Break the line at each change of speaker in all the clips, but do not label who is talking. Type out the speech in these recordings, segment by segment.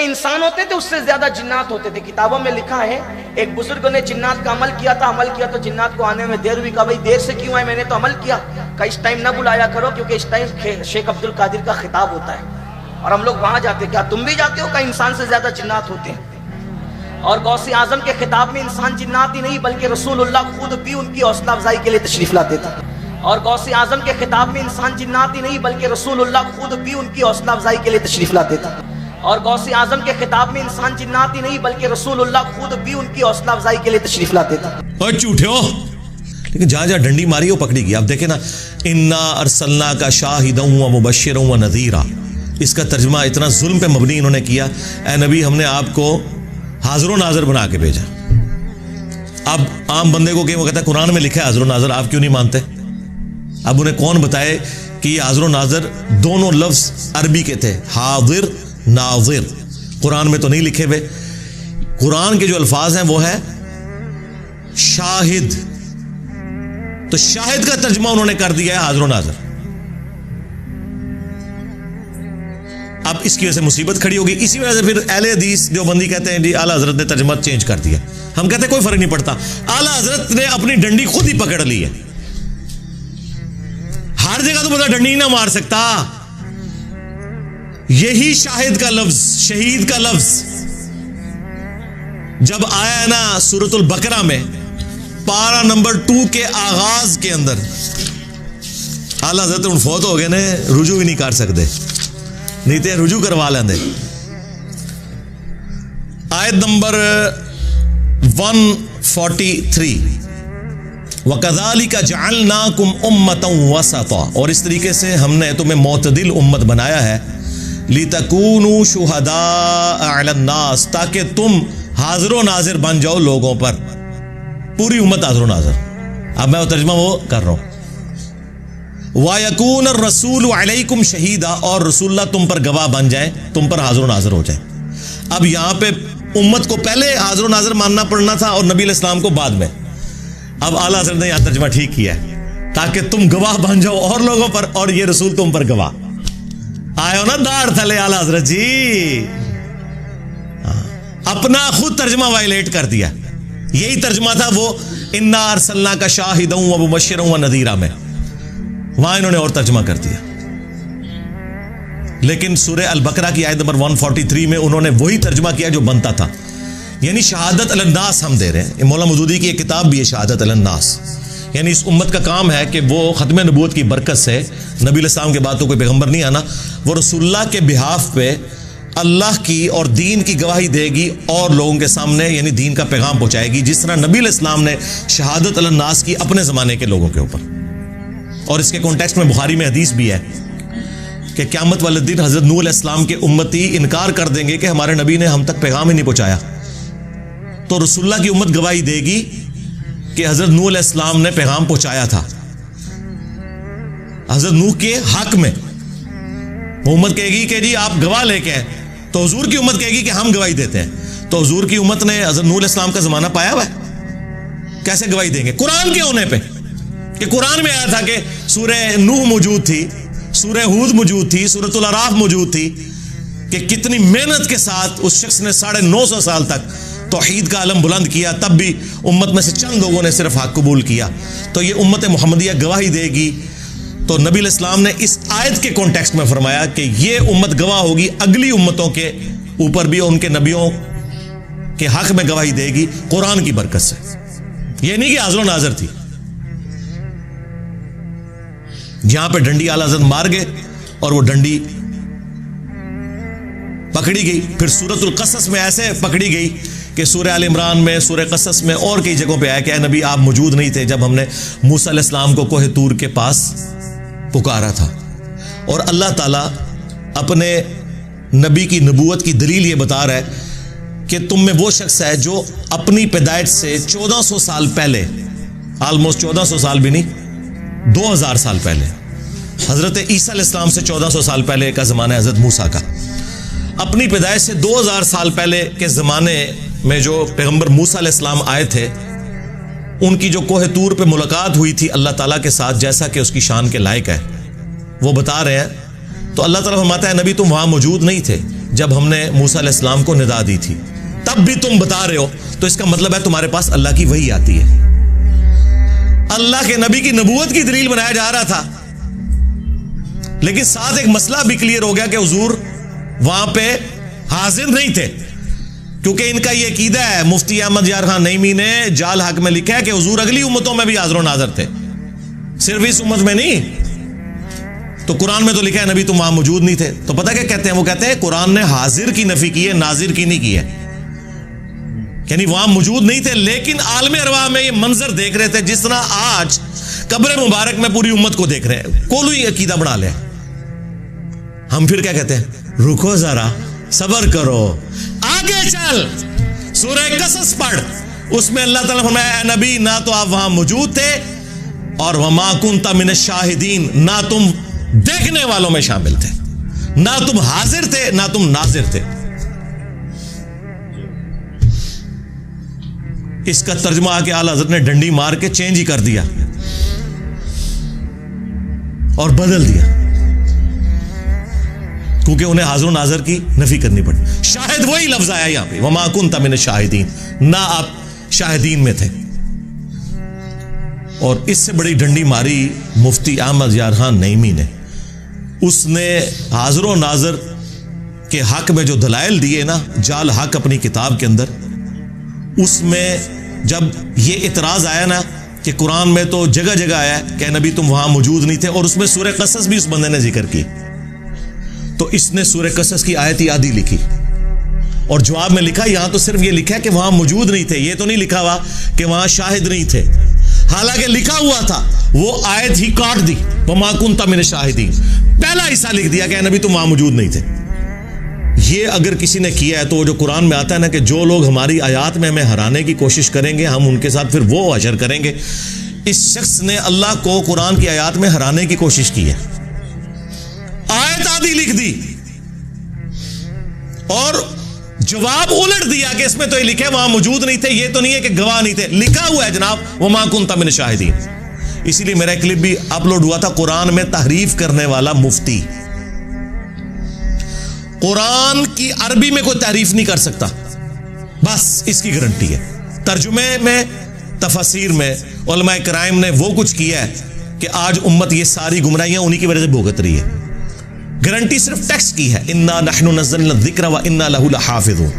इंसान होते थे उससे ज्यादा जिन्नात होते थे। किताबों में लिखा है एक बुजुर्ग ने जिन्नात का अमल किया तो जिन्नात को आने में देर हुई। कहा भाई देर से क्यों आए, मैंने तो अमल किया। का इस टाइम ना बुलाया करो क्योंकि इस टाइम शेख अब्दुल कादिर का खिताब होता है और हम लोग वहां जाते। क्या तुम भी जाते हो? का इंसान से ज्यादा जिन्नात होते हैं। और गौसे आजम के खिताब में इंसान जिन्नात ही नहीं बल्कि रसूलुल्लाह खुद भी उनकी हौसला अफजाई के लिए तशरीफ लाते थे। और गौसे आजम के खिताब में इंसान जिन्नात ही नहीं बल्कि रसूलुल्लाह खुद भी उनकी हौसला अफजाई के लिए तशरीफ लाते थे। और गौसे आजम के खिताब में इंसान जिन्नात ही नहीं बल्कि रसूलुल्लाह खुद भी उनकी हौसला अफजाई के लिए तशरीफ लाते थे।
और झूठे हो, लेकिन जहां जहां डंडी मारी वो पकड़ी गई। आप देखे ना, इन्ना अरसलना का शाहिदन व मुबश्शिरन व नज़ीरा, इसका तर्जुमा इतना जुल्म पे मबनी इन्होंने किया। ए नबी, हमने आपको हाजिर नाजर बना के भेजा। अब आम बंदे को वो कहता है कुरान में लिखा है हाजिर नाजर, आप क्यों नहीं मानते? अब उन्हें कौन बताए कि ये हाजिर नाजर दोनों लफ्ज अरबी के थे, हाजिर नाजिर, कुरान में तो नहीं लिखे हुए। कुरान के जो अल्फाज हैं वो है शाहिद, तो शाहिद का तर्जुमा उन्होंने कर दिया है हाजिर नाजर। अब इसकी वजह से मुसीबत खड़ी होगी। इसी वजह से फिर अहले हदीस जो बंदी कहते हैं जी आला हजरत ने तर्जुमा चेंज कर दिया। हम कहते हैं कोई फर्क नहीं पड़ता, आला हजरत ने अपनी डंडी खुद ही पकड़ ली है। हर जगह तो बता डंडी ना मार सकता। यही शाहिद का लफ्ज, शहीद का लफ्ज जब आया है ना सूरतुल बकरा में, पारा नंबर 2 के आगाज के अंदर, आला हजरत उन फौत हो गए ने, रुजू भी नहीं कर सकते, नहीं तो रुजू करवा लेंगे। आयत नंबर 143, वकज़ालिका जअलनाकुम उम्मतन वसता, और इस तरीके से हमने तुम्हें मोतदिल उम्मत बनाया है, लितकूनू शुहदा अलन नास, ताकि तुम हाजिर नाजिर बन जाओ लोगों पर। पूरी उम्मत हाजिर नाजिर। अब मैं वो तर्जुमा वो कर रहा हूं, वायकून रसूल अलैकुम शहीदा, और रसूलुल्लाह तुम पर गवाह बन जाए, तुम पर हाजिर नाजिर हो जाए। अब यहां पे उम्मत को पहले हाजिर नाजिर मानना पड़ना था और नबी अलैहिस्सलाम को बाद में। अब आला हज़रत ने यहां तर्जुमा ठीक किया है, ताकि तुम गवाह बन जाओ और लोगों पर, और ये रसूल तुम पर गवाह। आए हो ना दाढ़ थले आला हज़रत जी, अपना खुद तर्जुमा वायलेट कर दिया। यही तर्जुमा था वो इन्ना अरसलना का शाहिदन व मुबश्शिरन व नज़ीरा में, वहां इन्होंने और तर्जुमा कर दिया। लेकिन सूरह अल बकरा की आयत नंबर 143 में उन्होंने वही तर्जुमा किया जो बनता था, यानी शहादत अलन नास हम दे रहे हैं। मौला मौदूदी की एक किताब भी है शहादत अलन नास, यानी इस उम्मत का काम है कि वो खत्म नबूवत की बरकत से, नबी अलैहिस्सलाम के बाद तो कोई पैगंबर नहीं आना, वो रसूलुल्लाह के बिहाफ पे अल्लाह की और दीन की गवाही देगी और लोगों के सामने यानी दीन का पैगाम पहुंचाएगी, जिस तरह नबी अलैहिस्सलाम ने शहादत अलन नास की अपने ज़माने के लोगों के ऊपर। और इसके कॉन्टेक्स्ट में बुखारी में हदीस भी है कि क़यामत वाले दिन हज़रत नूह अलैहिस्सलाम के उम्मती इनकार कर देंगे कि हमारे नबी ने हम तक पैगाम ही नहीं पहुंचाया, तो रसूलुल्लाह की उम्मत गवाही देगी कि हज़रत नूह अलैहिस्सलाम ने पैगाम पहुंचाया था हज़रत नूह के हक में। वो उम्मत कहेगी कि जी आप गवाह लेके आए, तो हुजूर की उम्मत कहेगी कि हम गवाही देते हैं। तो हुजूर की उम्मत ने हज़रत नूह अलैहिस्सलाम का ज़माना पाया हुआ है, कैसे गवाही देंगे? कुरान के होने पे, कि कुरान में आया था कि सूरह नूह मौजूद थी, सूरह हूद मौजूद थी, सूरतुल अराफ मौजूद थी, कि कितनी मेहनत के साथ उस शख्स ने 950 साल तक तौहीद का अलम बुलंद किया, तब भी उम्मत में से चंद लोगों ने सिर्फ हक कबूल किया। तो ये उम्मत मुहम्मदिया गवाही देगी। तो नबी अलैहिस्सलाम ने इस आयत के कॉन्टेक्स्ट में फरमाया कि ये उम्मत गवाह होगी अगली उम्मतों के ऊपर भी, उनके नबियों के हक में गवाही देगी कुरान की बरकत से। ये नहीं कि हाज़िर नाज़िर थी। जहां पे डंडी आला हज़रत मार गए और वो डंडी पकड़ी गई, फिर सूरतुल क़सस में ऐसे पकड़ी गई कि सूरह आल इमरान में, सूरह क़सस में और कई जगहों पे आया कि नबी आप मौजूद नहीं थे जब हमने मूसा अलैहिस्सलाम को कोहे तूर के पास पुकारा था। और अल्लाह ताला अपने नबी की नबूवत की दलील ये बता रहा है कि तुम में वो शख्स है जो अपनी पैदाइश से 1400 साल पहले, ऑलमोस्ट 1400 साल भी नहीं, 2000 साल पहले, हज़रत ईसा अलैहिस्सलाम से 1400 साल पहले का ज़माना है हज़रत मूसा का, अपनी पैदाइश से 2000 साल पहले के ज़माने में जो पैगंबर मूसा अलैहिस्सलाम आए थे, उनकी जो कोहे तूर पे मुलाकात हुई थी अल्लाह ताला के साथ, जैसा कि उसकी शान के लायक है, वो बता रहे हैं। तो अल्लाह ताला फरमाता है नबी तुम वहां मौजूद नहीं थे जब हमने मूसा अलैहिस्सलाम को निदा दी थी, तब भी तुम बता रहे हो, तो इसका मतलब है तुम्हारे पास अल्लाह की वही आती है। अल्लाह के नबी की नबूवत की दलील बनाया जा रहा था, लेकिन साथ एक मसला भी क्लियर हो गया कि हुजूर वहां पे हाजिर नहीं थे, क्योंकि इनका यह अकीदा है, मुफ्ती अहमद यार खान नईमी ने जाल हक में लिखा है कि हुजूर अगली उम्मतों में भी हाजिर नाजर थे, सिर्फ इस उम्मत में नहीं। तो कुरान में तो लिखा है नबी तुम वहां मौजूद नहीं थे। तो पता क्या कहते हैं, वो कहते हैं कुरान ने हाजिर की नफी की है, नाजिर की नहीं की है, यानी वहां मौजूद नहीं थे, लेकिन आलम अरवाह में ये मंजर देख रहे थे जिस तरह आज कब्र मुबारक में पूरी उम्मत को देख रहे हैं। कोई अकीदा बना ले। हम फिर क्या कहते हैं, रुको जरा, सबर करो, आगे चल, सूरह कसस पढ़, उसमें अल्लाह ताला फरमाया नबी ना तो आप वहां मौजूद थे और वमा कुंता मिन शाहिदीन, ना तुम देखने वालों में शामिल थे, ना तुम हाजिर थे ना तुम नाजिर थे। इसका तर्जुमा आके आला हज़रत ने डंडी मार के चेंज ही कर दिया और बदल दिया, क्योंकि उन्हें हाजिर नाजर की नफी करनी पड़ी। शाहिद वही लफ्ज आया यहां पे, वमा कुंता मिन शाहिदीन, ना आप शाहिदीन में थे। और इससे बड़ी डंडी मारी मुफ्ती अहमद यार खान नईमी ने। उसने हाजिर नाजर के हक में जो दलाइल दिए ना, जाल हक अपनी किताब के अंदर, उसमें जब ये इतराज आया ना कि कुरान में तो जगह जगह आया कि नबी तुम वहां मौजूद नहीं थे, और उसमें सूरह कसस भी उस बंदे ने जिक्र की, तो इसने सूरह कसस की आयत ही आधी लिखी और जवाब में लिखा, यहां तो सिर्फ ये लिखा है कि वहां मौजूद नहीं थे, ये तो नहीं लिखा हुआ कि वहां शाहिद नहीं थे। हालांकि लिखा हुआ था, वो आयत ही काट दी, वमा कुंता मिन शाहिदीन, पहला हिस्सा लिख दिया कि नबी तुम वहां मौजूद नहीं थे। ये अगर किसी ने किया है तो जो कुरान में आता है ना कि जो लोग हमारी आयात में हमें हराने की कोशिश करेंगे हम उनके साथ फिर वो हशर करेंगे, इस शख्स ने अल्लाह को कुरान की आयात में हराने की कोशिश की है। आयत आधी लिख दी और जवाब उलट दिया कि इसमें तो ये लिखे वहां मौजूद नहीं थे, ये तो नहीं है कि गवाह नहीं थे, लिखा हुआ है जनाब वमा कुंता मिन शाहिदीन। इसीलिए मेरा क्लिप भी अपलोड हुआ था, कुरान में तहरीफ करने वाला मुफ्ती। कुरान की अरबी में कोई तारीफ नहीं कर सकता, बस इसकी गारंटी है। तर्जुमे में, तफसीर में उलमाए कराइम ने वो कुछ किया है कि आज उम्मत ये सारी गुमराहियां उन्हीं की वजह से भुगत रही है। गारंटी सिर्फ टेक्स्ट की है, इन्ना नहनु नज़्ज़लना ज़िक्र व इन्ना लहु लहाफ़िज़ून।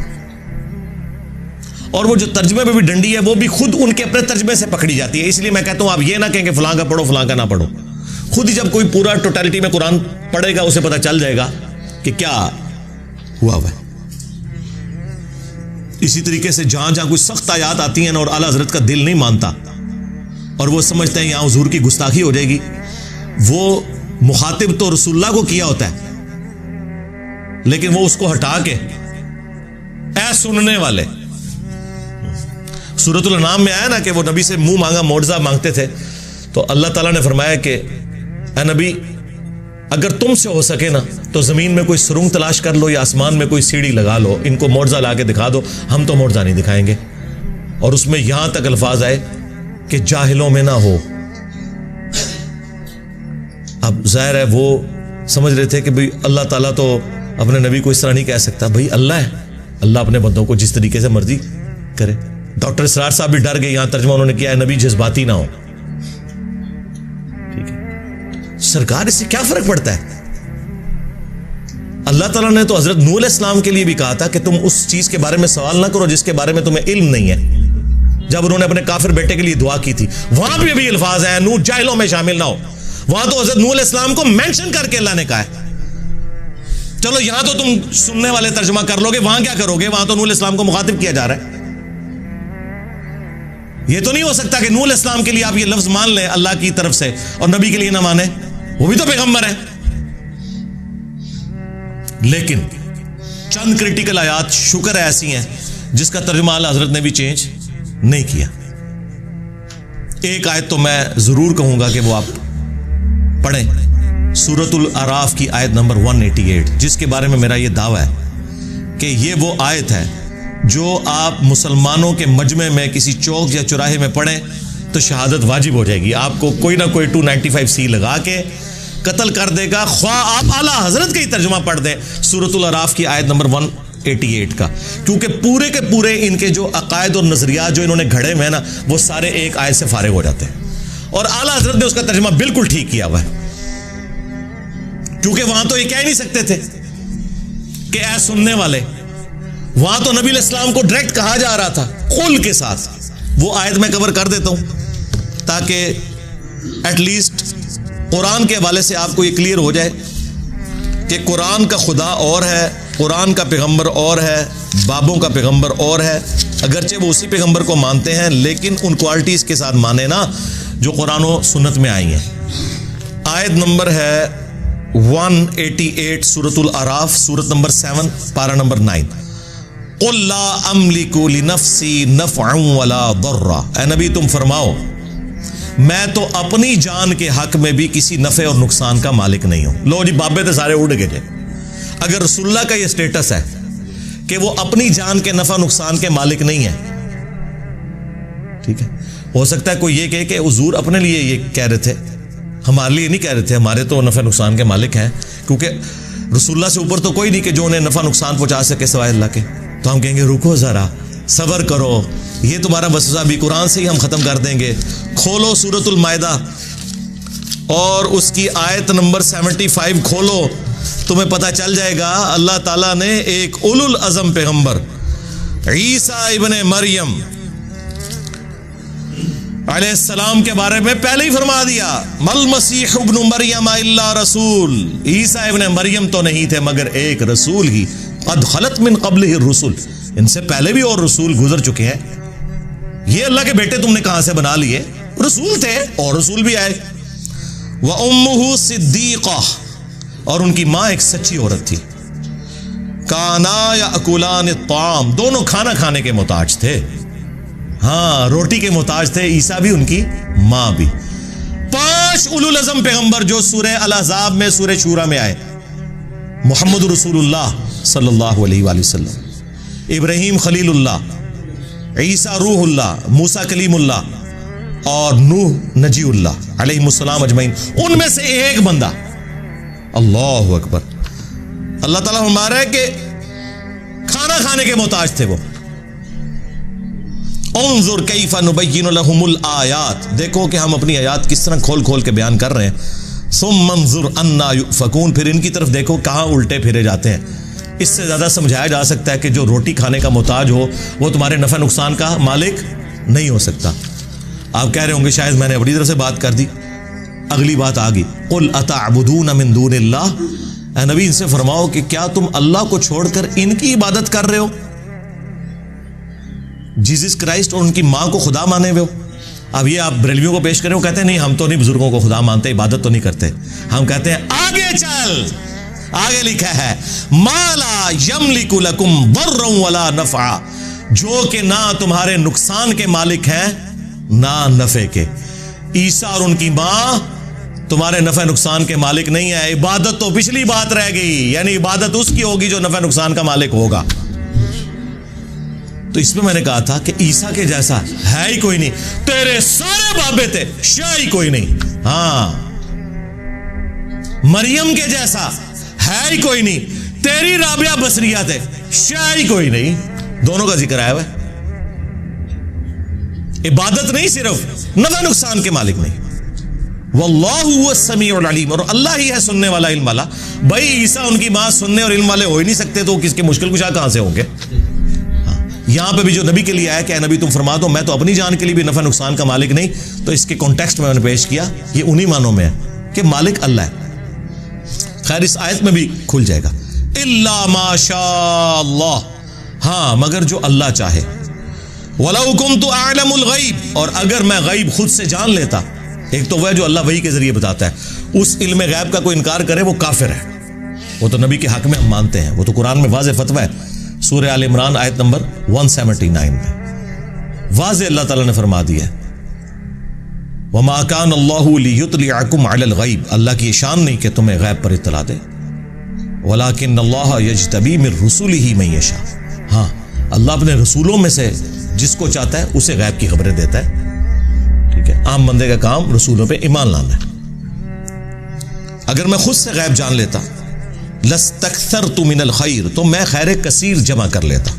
और वो जो तर्जुमे में भी डंडी है वो भी खुद उनके अपने तर्जुमे से पकड़ी जाती है। इसलिए मैं कहता हूं आप ये ना कहें कि फलां का पढ़ो फलां का ना पढ़ो, खुद ही जब कोई पूरा टोटलिटी में कुरान पढ़ेगा उसे पता चल जाएगा कि क्या हुआ है। इसी तरीके से जहां जहां कोई सख्त आयात आती हैं और आला हजरत का दिल नहीं मानता और वो समझते हैं यहां हुजूर की गुस्ताखी हो जाएगी, वो मुखातिब तो रसूलुल्लाह को किया होता है, लेकिन वो उसको हटा के ऐ सुनने वाले, सूरतुल अनाम में आया ना कि वो नबी से मुंह मांगा मोर्जा मांगते थे, तो अल्लाह ताला ने फरमाया कि ऐ नबी अगर तुमसे हो सके ना तो जमीन में कोई सुरंग तलाश कर लो या आसमान में कोई सीढ़ी लगा लो, इनको मोर्जा ला के दिखा दो, हम तो मोर्जा नहीं दिखाएंगे। और उसमें यहां तक अल्फाज आए कि जाहिलों में ना हो। अब जाहिर है वो समझ रहे थे कि भाई अल्लाह ताला तो अपने नबी को इस तरह नहीं कह सकता, भाई अल्लाह है, अल्लाह अपने बंदों को जिस तरीके से मर्जी करे। डॉक्टर इसरार साहब भी डर गए, यहां तर्जुमा उन्होंने किया है नबी जज्बाती ना हो। ठीक है सरकार, इससे क्या फर्क पड़ता है? अल्लाह ताला ने तो हजरत नूह अलैहिस्सलाम के लिए भी कहा था कि तुम उस चीज के बारे में सवाल ना करो जिसके बारे में तुम्हें इल्म नहीं है, जब उन्होंने अपने काफिर बेटे के लिए दुआ की थी। वहां भी अभी अल्फाज है नूह जाहिलों में शामिल ना हो, वहां तो हजरत नूह अलैहिस्सलाम को मेंशन करके अल्लाह ने कहा है। चलो यहां तो तुम सुनने वाले तर्जुमा कर लोगे, वहां क्या करोगे? वहां तो नूह अलैहिस्सलाम को मुखातिब किया जा रहा है। यह तो नहीं हो सकता कि नूह अलैहिस्सलाम के लिए आप ये लफ्ज मान लें अल्लाह की तरफ से और नबी के लिए ना माने, वो भी तो पैगंबर है। लेकिन चंद क्रिटिकल आयात शुक्र है ऐसी हैं जिसका तर्जुमा आला हजरत ने भी चेंज नहीं किया। एक आयत तो मैं जरूर कहूंगा कि वो आप पढ़ें, सूरतुल अराफ की आयत नंबर 188, जिसके बारे में मेरा ये दावा है कि ये वो आयत है जो आप मुसलमानों के मजमे में किसी चौक या चौराहे में पढ़ें तो शहादत वाजिब हो जाएगी। आपको कोई ना कोई 295C लगा के कत्ल कर देगा, ख्वाह आप आला हजरत का ही तर्जुमा पढ़ दें सूरतुल अराफ की आयत नंबर 188 का, क्योंकि पूरे के पूरे इनके जो अकायद और नजरियात जो इन्होंने घड़े में है ना, वो सारे एक आयत से फारिग हो जाते हैं। और आला हजरत ने उसका तर्जुमा बिल्कुल ठीक किया हुआ है, क्योंकि वहां तो ये कह नहीं सकते थे कि ऐ सुनने वाले, वहां तो नबी इस्लाम को डायरेक्ट कहा जा रहा था कुल के साथ। वो आयत मैं कवर कर देता हूं ताकि एटलीस्ट कुरान के हवाले से आपको ये क्लियर हो जाए कि कुरान का खुदा और है, कुरान का पैगंबर और है, बाबों का पैगंबर और है। अगरचे वो उसी पैगंबर को मानते हैं, लेकिन उन क्वालिटीज के साथ माने ना जो कुरान और सुन्नत में आई हैं। आयत नंबर है 188 सूरतुल अराफ, सूरत नंबर 7 पारा नंबर 9। कुल ला अमलिकु लिनफ्सी नफ़अन वला दर्रा, ऐ नबी तुम फरमाओ मैं तो अपनी जान के हक में भी किसी नफे और नुकसान का मालिक नहीं हूं। लो जी बाबे तो सारे उड़ गए। अगर रसूलुल्लाह का ये स्टेटस है कि वो अपनी जान के नफा नुकसान के मालिक नहीं है, ठीक है, हो सकता है कोई ये कहे कि हुजूर अपने लिए ये कह रहे थे, हमारे लिए नहीं कह रहे थे, हमारे तो नफा नुकसान के मालिक हैं, क्योंकि रसूलुल्लाह से ऊपर तो कोई नहीं कि जो उन्हें नफा नुकसान पहुंचा सके सिवाय अल्लाह के। तो हम कहेंगे रुको जरा, सबर करो, ये तुम्हारा वसवसा भी कुरान से ही हम खत्म कर देंगे। खोलो सूरतुल मायदा और उसकी आयत नंबर 75 खोलो, तुम्हें पता चल जाएगा अल्लाह ताला ने एक उलुल अज़म पैगंबर ईसा इब्ने मरियम अलैहिस्सलाम के बारे में पहले ही फरमा दिया, मल मसीह इब्नु मरियम इल्ला रसूल, ईसा इब्ने मरियम तो नहीं थे मगर एक रसूल ही, कद खलत मिन क़ब्लिहि रुसुल, इनसे पहले भी और रसूल गुजर चुके हैं। ये अल्लाह के बेटे तुमने कहां से बना लिए, रसूल थे और रसूल भी आए। व उम्मुहु सिद्दीक़ा, और उनकी मां एक सच्ची औरत थी। काना याकुलान ताम, दोनों खाना खाने के मोहताज थे, हाँ रोटी के मोहताज थे, ईसा भी उनकी मां भी। 5 उलुल अज़म पैगंबर जो सूरह अल अहज़ाब में सूरह शूरा में आए, मुहम्मद रसूलुल्लाह सल्लल्लाहु अलैहि वसल्लम, इब्राहीम खलीलुल्लाह, ईसा रूहुल्लाह, मूसा कलीमुल्लाह और नूह नजीउल्लाह अलैहिमुस्सलाम अजमईन, उनमें से एक बंदा, अल्लाहु अकबर, अल्लाह ताला फरमा रहा है कि खाना खाने के मोहताज थे वो। उन्जुर कैफा नुबय्यिनु लहुमुल आयात, देखो कि हम अपनी आयात किस तरह खोल खोल के बयान कर रहे हैं। सुम्मा उन्जुर अन्ना युफकून, फिर इनकी तरफ देखो कहां उल्टे फिरे जाते हैं। इससे ज्यादा समझाया जा सकता है कि जो रोटी खाने का मोहताज हो वो तुम्हारे नफा नुकसान का मालिक नहीं हो सकता। आप कह रहे होंगे शायद मैंने अपनी तरफ से बात कर दी। अगली बात आ गई, कुल अतअबुदून मिन दूनिल्लाह, ऐ नबी इनसे फरमाओ कि क्या तुम अल्लाह को छोड़कर इनकी इबादत कर रहे हो, जीसस क्राइस्ट और उनकी मां को खुदा माने हुए हो। अब ये आप बरेलवियों को पेश करें, वो कहते हैं नहीं हम तो नहीं बुजुर्गों को खुदा मानते, इबादत तो नहीं करते। हम कहते हैं आगे चल, आगे लिखा है माला यमलिकु लकुम दर्रन वला नफा, जो कि ना तुम्हारे नुकसान के मालिक हैं ना नफे के। ईसा और उनकी मां तुम्हारे नफे नुकसान के मालिक नहीं है। इबादत तो पिछली बात रह गई, यानी इबादत उसकी होगी जो नफे नुकसान का मालिक होगा। तो इसमें मैंने कहा था कि ईसा के जैसा है ही कोई नहीं, तेरे सारे बाबे थे शाह ही कोई नहीं, हाँ मरियम के जैसा है ही कोई नहीं, तेरी राबिया बसरिया थे शाह ही कोई नहीं। दोनों का जिक्र आया हुआ, इबादत नहीं सिर्फ, नफा नुकसान के मालिक नहीं। वल्लाहु हुवस समीउल अलीम, और अल्लाह ही है सुनने वाला, इल्म वाला। भाई ईसा उनकी मां सुनने और इल्म वाले हो ही नहीं सकते, तो किसके मुश्किल कुशा कहां से होंगे। यहां पे भी जो नबी के लिए आया कि नबी तुम फरमा दो मैं तो अपनी जान के लिए भी नफा नुकसान का मालिक नहीं, तो इसके कॉन्टेक्स्ट में मैंने पेश किया, ये उन्हीं मानों में है कि मालिक अल्लाह है। खैर इस आयत में भी खुल जाएगा, इल्ला माशा अल्लाह, हाँ मगर जो अल्लाह चाहे। वलौ कुन्तु अअलमुल गैब, और अगर मैं गैब खुद से जान लेता, एक तो वह जो अल्लाह वही के जरिए बताता है, उस इल्म गैब का कोई इनकार करे वो काफिर है, वो तो नबी के हक में हम मानते हैं, वो तो कुरान में वाज़े फतवा है। सूरह आल इमरान आयत नंबर 179 में वाज़े अल्लाह ताला ने फरमा दिया, वमा कान अल्लाहु लियुतलिअकुम अलल गैब, अल्लाह की शान नहीं कि तुम्हें गैब पर इत्तला दे, वलाकिन अल्लाह यज्तबी मिन रुसुलिही मन यशा, हाँ अल्लाह अपने रसूलों में से जिसको चाहता है उसे गैब की खबरें देता है। ठीक है, आम बंदे का काम रसूलों पे ईमान लाना है। अगर मैं खुद से गैब जान लेता, लस्तक्सरतु मिनल खैर, तो मैं खैर कसीर जमा कर लेता।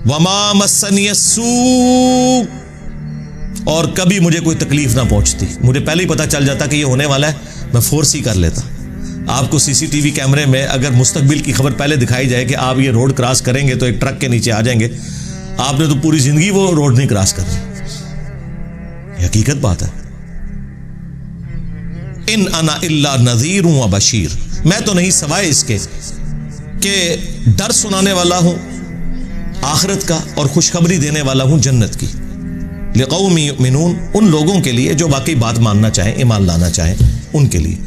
वमा मस्सनी अस्सू, और कभी मुझे कोई तकलीफ ना पहुंचती। मुझे पहले ही पता चल जाता कि ये होने वाला है, मैं फोर्स ही कर लेता। आपको सीसीटीवी कैमरे में अगर मुस्तकबिल की खबर पहले दिखाई जाए कि आप ये रोड क्रॉस करेंगे तो एक ट्रक के नीचे आ जाएंगे, आपने तो पूरी जिंदगी वो रोड नहीं क्रॉस करनी। हकीकत बात है। इन अना इल्ला नज़ीर व बशीर, मैं तो नहीं सवाए इसके कि डर सुनाने वाला हूं आखिरत का और खुशखबरी देने वाला हूं जन्नत की। लिक़ौमी युमिनून, उन लोगों के लिए जो वाकई बात मानना चाहें, ईमान लाना चाहें, उनके लिए।